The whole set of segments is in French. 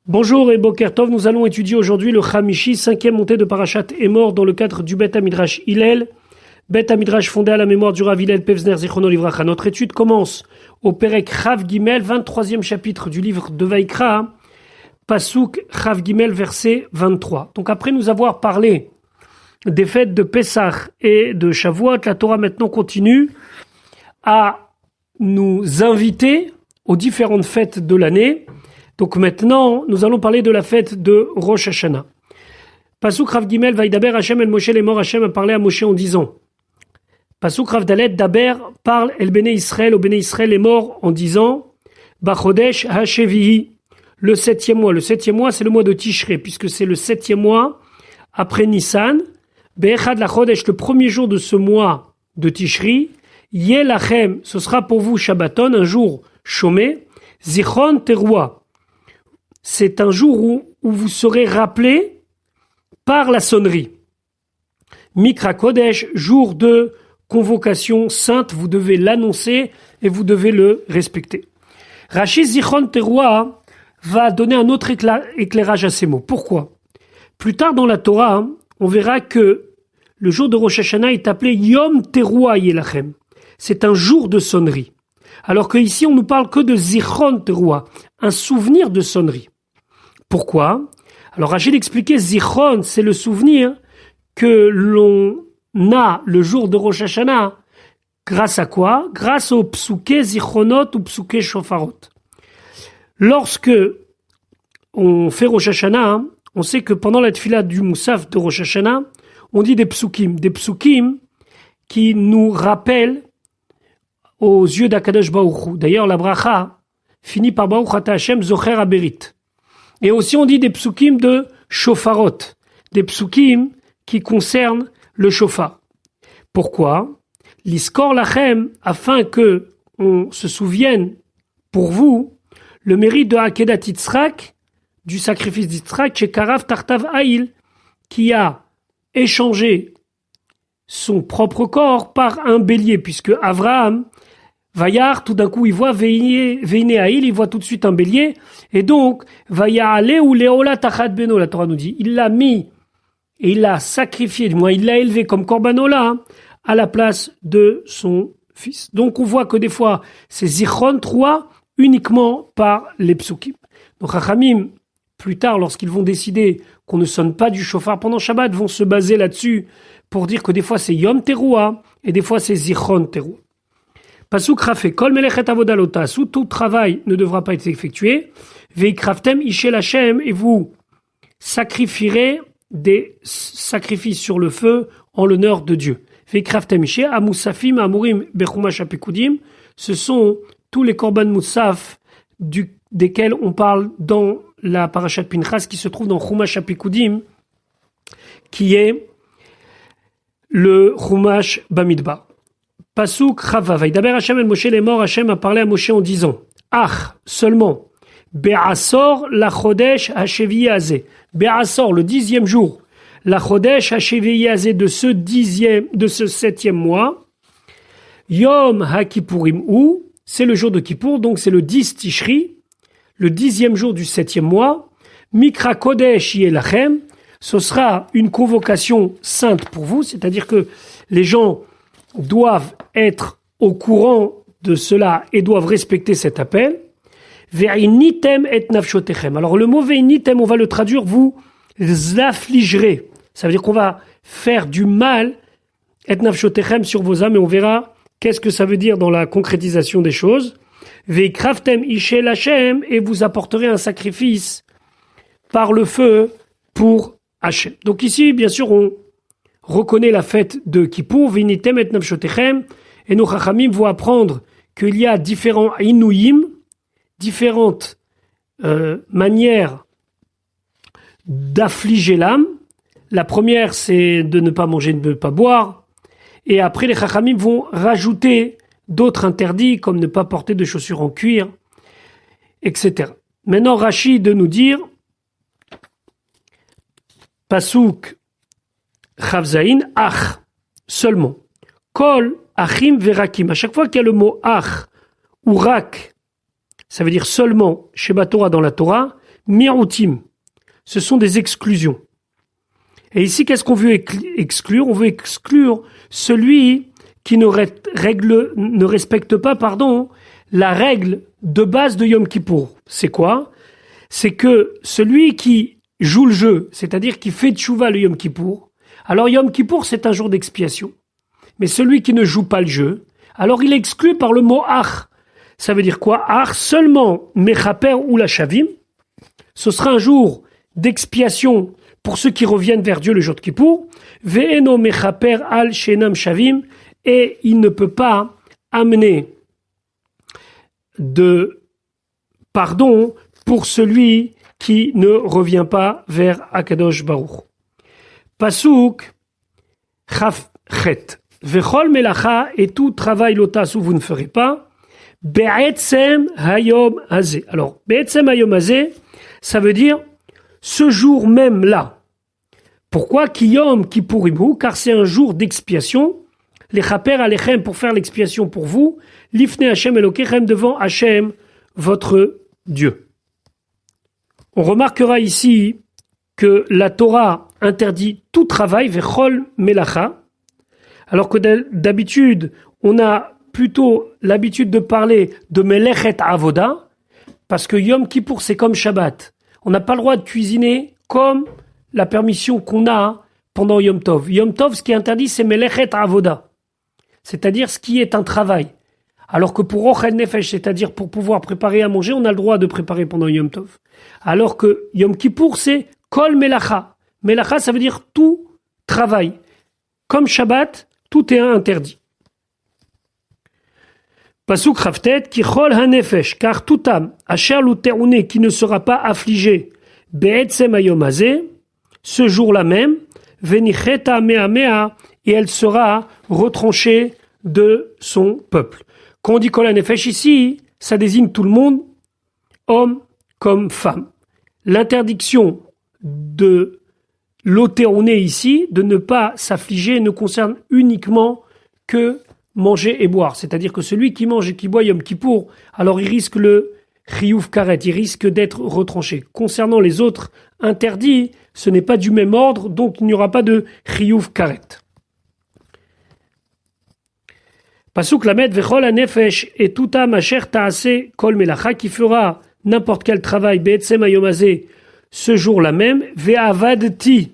Bonjour et Boker Tov, nous allons étudier aujourd'hui le Chamishi, cinquième montée de Parashat Emor dans le cadre du Bet HaMidrash Hillel. Bet HaMidrash fondé à la mémoire du Rav Hillel Pevzner Zichrono Livracha. Notre étude commence au Perek Chav Gimel, 23e chapitre du livre de Vaïkra, Pasuk Chav Gimel, verset 23. Donc après nous avoir parlé des fêtes de Pessah et de Shavuot, la Torah maintenant continue à nous inviter aux différentes fêtes de l'année. Donc maintenant, nous allons parler de la fête de Rosh Hashanah. Pasuk Rav Gimel, Vaïdaber Hashem el Moshe les morts. Hashem a parlé à Moshe en disant. Pasuk Rav Dalet, Daber parle el Bene Israël, au Bene Israël les morts en disant Bachodesh Hashevihi, le septième mois. Le septième mois, c'est le mois de Tishrei, puisque c'est le septième mois après Nissan. Be'echad lachodesh, le premier jour de ce mois de Tishri. Yeh lachem, ce sera pour vous Shabbaton, un jour chômé. Zichron teroua. C'est un jour où vous serez rappelé par la sonnerie. Mikra Kodesh, jour de convocation sainte, vous devez l'annoncer et vous devez le respecter. Rashi Zichron Teroua va donner un autre éclairage à ces mots. Pourquoi ? Plus tard dans la Torah, on verra que le jour de Rosh Hashanah est appelé Yom Teroua Yelachem. C'est un jour de sonnerie. Alors qu'ici, on nous parle que de Zichron Teroua, un souvenir de sonnerie. Pourquoi ? Alors Rachid expliquait, Zichron, c'est le souvenir que l'on a le jour de Rosh Hashanah. Grâce à quoi ? Grâce au psuké Zichronot ou psuké Shofarot. Lorsque on fait Rosh Hashanah, on sait que pendant la tefila du Moussaf de Rosh Hashanah, on dit des psukim qui nous rappellent aux yeux d'Akadosh Baruch Hu. D'ailleurs, la bracha finit par Baruch Ata Hashem Zocher Aberit. Et aussi, on dit des psukim de shofarot, des psukim qui concernent le shofar. Pourquoi ? L'iskor lachem, afin que on se souvienne pour vous le mérite de Akedat Yitzhak, du sacrifice d'Yitzhak, chez Karav Tartav Haïl, qui a échangé son propre corps par un bélier, puisque Avraham, Vaïar, tout d'un coup, il voit Veine Haïl, il voit tout de suite un bélier, et donc, Vaïaale ou Léola Tachat Beno, la Torah nous dit, il l'a mis, et il l'a sacrifié, du moins, il l'a élevé comme Korbanola, à la place de son fils. Donc, on voit que des fois, c'est Zichron Troua, uniquement par les psukim. Donc, Chachamim, plus tard, lorsqu'ils vont décider qu'on ne sonne pas du shofar pendant Shabbat, vont se baser là-dessus pour dire que des fois, c'est Yom Teroua, et des fois, c'est Zichron Teroua. Pasuk Rafé, Kol Melechet Avodalota, sous tout travail ne devra pas être effectué. Veikraftem Ishel Hashem, et vous sacrifierez des sacrifices sur le feu en l'honneur de Dieu. Veikraftem Ishel, Amoussafim, Amourim, Bechumash Apikudim, ce sont tous les korban moussaf desquels on parle dans la parashat Pinchas qui se trouve dans Chumash Apikudim, qui est le Chumash Bamidbar. Pasuk Chava, Vaïdaber Hashem el Moshe les morts, Hashem a parlé à Moshe en disant Ach, seulement, Be'asor la Chodesh Hasheviazé. Be'asor, le 10e jour, la Chodesh Hasheviazé de ce 7e mois, Yom HaKippurim ou, c'est le jour de Kippour, donc c'est le 10 Tishri, le 10e jour du 7e mois, Mikra Kodesh Yelachem, ce sera une convocation sainte pour vous, c'est-à-dire que les gens doivent être au courant de cela et doivent respecter cet appel. Ve'initem et nafshotechem. Alors le mot ve'initem, on va le traduire, vous affligerez. Ça veut dire qu'on va faire du mal et nafshotechem sur vos âmes et on verra qu'est-ce que ça veut dire dans la concrétisation des choses. Ve'ikraftem ishel Hashem, et vous apporterez un sacrifice par le feu pour Hashem. Donc ici, bien sûr, on reconnaît la fête de Kippour, Vinitem et Nafshotechem, et nos Chachamim vont apprendre qu'il y a différents Inouïm, différentes manières d'affliger l'âme. La première, c'est de ne pas manger, de ne pas boire, et après les Chachamim vont rajouter d'autres interdits, comme ne pas porter de chaussures en cuir, etc. Maintenant, Rashi de nous dire, Pasuk Chavzaïn, ach, seulement. Kol, achim, verakim. À chaque fois qu'il y a le mot ach ou rak, ça veut dire seulement chez Torah dans la Torah, mi'utim. Ce sont des exclusions. Et ici, qu'est-ce qu'on veut exclure? On veut exclure celui qui ne respecte pas, la règle de base de Yom Kippour. C'est quoi? C'est que celui qui joue le jeu, c'est-à-dire qui fait tchouva le Yom Kippour, alors Yom Kippour, c'est un jour d'expiation. Mais celui qui ne joue pas le jeu, alors il est exclu par le mot ach. Ça veut dire quoi? Ach, seulement mechaper ou la shavim. Ce sera un jour d'expiation pour ceux qui reviennent vers Dieu le jour de Kippour. Ve'eno mechaper al shenam shavim. Et il ne peut pas amener de pardon pour celui qui ne revient pas vers Akadosh Baruch. Pasuk Chaf-chet. Vechol melacha, et tout travail lotas où vous ne ferez pas. Be'etzem hayom hazeh. Alors, be'etzem hayom hazeh, ça veut dire ce jour même là. Pourquoi? Kiyom kippurimu, car c'est un jour d'expiation. Les chaper alechem, pour faire l'expiation pour vous. Lifne Hashem Elokechem, devant Hashem, votre Dieu. On remarquera ici que la Torah interdit tout travail, vechol melacha, alors que d'habitude, on a plutôt l'habitude de parler de melechet avoda, parce que Yom Kippour, c'est comme Shabbat. On n'a pas le droit de cuisiner comme la permission qu'on a pendant Yom Tov. Yom Tov, ce qui est interdit, c'est melechet avoda, c'est-à-dire ce qui est un travail. Alors que pour Ochel Nefesh, c'est-à-dire pour pouvoir préparer à manger, on a le droit de préparer pendant Yom Tov. Alors que Yom Kippour, c'est Kol Melacha. Melacha, ça veut dire tout travail. Comme Shabbat, tout est interdit. Pasuk Chavtet, ki Chol HaNefesh, car tout âme, Asher Luterouné, qui ne sera pas affligé, Be'etzem Hayom Hazeh, ce jour-là même, Venicheta Mea Mea, et elle sera retranchée de son peuple. Quand on dit Kol HaNefesh ici, ça désigne tout le monde, homme comme femme. L'interdiction de l'otéroné ici, de ne pas s'affliger, ne concerne uniquement que manger et boire. C'est-à-dire que celui qui mange et qui boit Yom Kippour, alors il risque le chiyuv karet, il risque d'être retranché. Concernant les autres interdits, ce n'est pas du même ordre, donc il n'y aura pas de chiyuv karet. Pasuk lamed vechol hanefesh, et tout âme asher taaseh kol melacha, qui fera n'importe quel travail, be'etzem hayom hazeh, ce jour-là même, ve'avadti.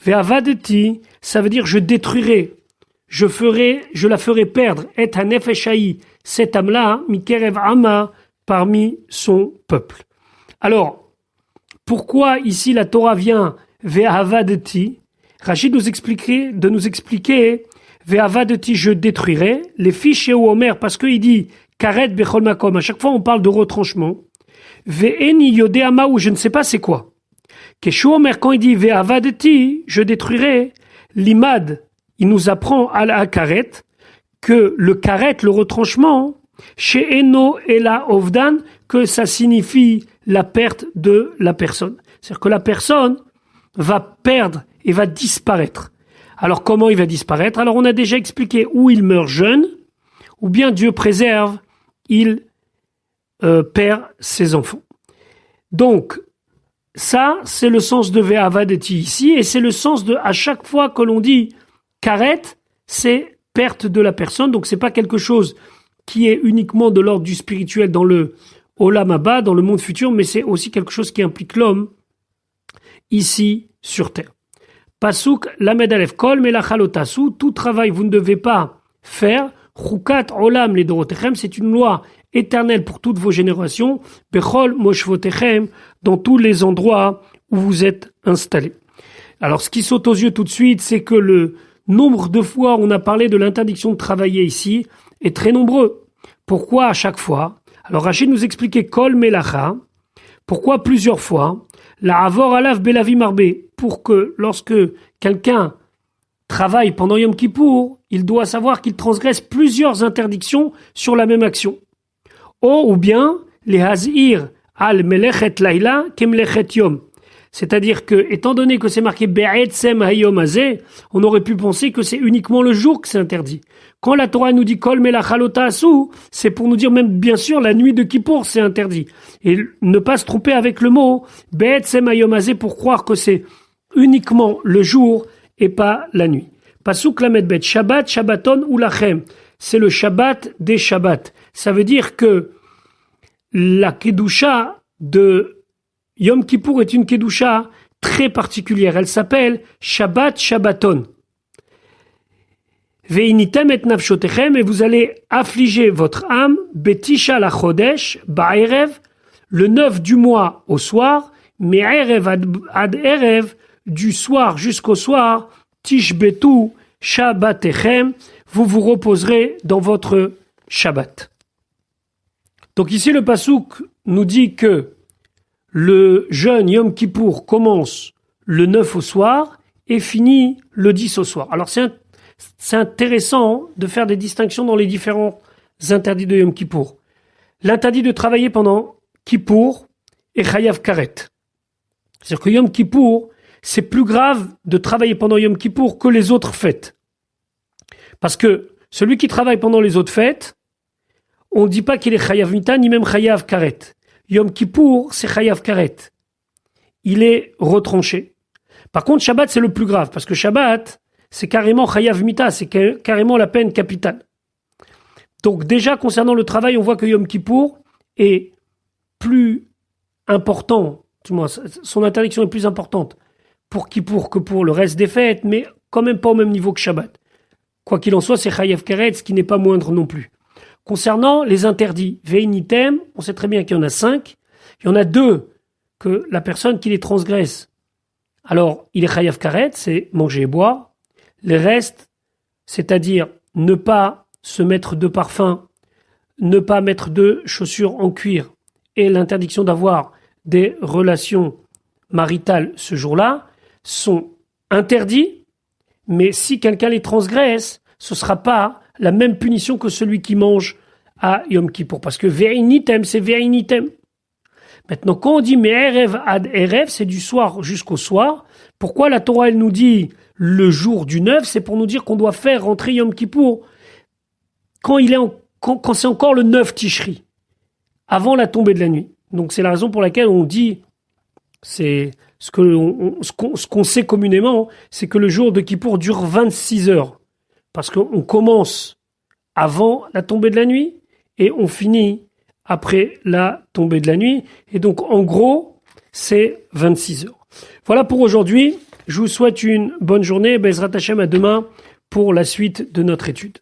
Ve'avadti, ça veut dire je détruirai, je la ferai perdre, et hanefeshaï, cette âme-là, mikerev ama, parmi son peuple. Alors, pourquoi ici la Torah vient ve'avadti? Rachid nous expliquer ve'avadti, je détruirai, les fiches chez Omer, parce qu'il dit karet bechol makom, à chaque fois on parle de retranchement. Ve'eni yodeama, ou je ne sais pas c'est quoi. Keshu Omer, quand il dit ve'avadti, je détruirai, l'imad, il nous apprend à la karet, que le karet, le retranchement, chez Eno et la ovdan, que ça signifie la perte de la personne. C'est-à-dire que la personne va perdre et va disparaître. Alors comment il va disparaître? Alors on a déjà expliqué où il meurt jeune, ou bien Dieu préserve, il perd ses enfants. Donc, ça, c'est le sens de Ve'avadeti ici, et c'est le sens de, à chaque fois que l'on dit karet, c'est perte de la personne, donc c'est pas quelque chose qui est uniquement de l'ordre du spirituel dans le Olam Haba, dans le monde futur, mais c'est aussi quelque chose qui implique l'homme ici sur terre. Pasuk lamed alef kol melachalotasu, tout travail vous ne devez pas faire. Chukat olam les dorotechem, c'est une loi éternelle pour toutes vos générations. Bechol moshvotechem, dans tous les endroits où vous êtes installés. Alors ce qui saute aux yeux tout de suite, c'est que le nombre de fois où on a parlé de l'interdiction de travailler ici est très nombreux. Pourquoi à chaque fois? Alors Rachid nous expliquait kol melacha. Pourquoi plusieurs fois? La avor alav belavim arbe, pour que lorsque quelqu'un travaille pendant Yom Kippour, il doit savoir qu'il transgresse plusieurs interdictions sur la même action. Ou bien les hazir al melechet laila kem melechet yom, C'est-à-dire que, étant donné que c'est marqué Be'etzem Hayom Hazeh, on aurait pu penser que c'est uniquement le jour que c'est interdit. Quand la Torah nous dit Kol Melachalota Asu, c'est pour nous dire même, bien sûr, la nuit de Kippour, c'est interdit. Et ne pas se tromper avec le mot Be'etzem Hayom Hazeh pour croire que c'est uniquement le jour et pas la nuit. Pasuk Lamed Bet, Shabbat, Shabbaton ou Lachem. C'est le Shabbat des Shabbats. Ça veut dire que la Kedusha de Yom Kippour est une Kedusha très particulière. Elle s'appelle Shabbat Shabbaton. Ve'initem et nafshotechem, et vous allez affliger votre âme, Betisha la Chodesh, Ba'erev, le 9 du mois au soir, Me'erev ad Erev, du soir jusqu'au soir, Tishbetu Shabbatechem, vous vous reposerez dans votre Shabbat. Donc ici le Passouk nous dit que le jeûne Yom Kippour commence le 9 au soir et finit le 10 au soir. Alors c'est intéressant de faire des distinctions dans les différents interdits de Yom Kippour. L'interdit de travailler pendant Kippour est Chayav Karet. C'est-à-dire que Yom Kippour, c'est plus grave de travailler pendant Yom Kippour que les autres fêtes. Parce que celui qui travaille pendant les autres fêtes, on ne dit pas qu'il est Chayav Mita ni même Chayav Karet. Yom Kippour, c'est Chayav Karet. Il est retranché. Par contre, Shabbat, c'est le plus grave, parce que Shabbat, c'est carrément Chayav Mita, c'est carrément la peine capitale. Donc déjà, concernant le travail, on voit que Yom Kippour est plus important, son interdiction est plus importante pour Kippour que pour le reste des fêtes, mais quand même pas au même niveau que Shabbat. Quoi qu'il en soit, c'est Chayav Karet, ce qui n'est pas moindre non plus. Concernant les interdits, Ve'initem, on sait très bien qu'il y en a 5. Il y en a 2 que la personne qui les transgresse, alors il est Chayav Karet, c'est manger et boire. Les restes, c'est-à-dire ne pas se mettre de parfum, ne pas mettre de chaussures en cuir et l'interdiction d'avoir des relations maritales ce jour-là, sont interdits, mais si quelqu'un les transgresse, ce ne sera pas la même punition que celui qui mange à Yom Kippour. Parce que Ve'initem, c'est Ve'initem. Maintenant, quand on dit Me'erev ad Erev, c'est du soir jusqu'au soir. Pourquoi la Torah, elle nous dit le jour du 9? C'est pour nous dire qu'on doit faire rentrer Yom Kippour quand c'est encore le 9 Tishri, avant la tombée de la nuit. Donc c'est la raison pour laquelle on dit, c'est ce qu'on sait communément, c'est que le jour de Kippour dure 26 heures. Parce qu'on commence avant la tombée de la nuit et on finit après la tombée de la nuit. Et donc, en gros, c'est 26 heures. Voilà pour aujourd'hui. Je vous souhaite une bonne journée. Bezrat Hashem, à demain pour la suite de notre étude.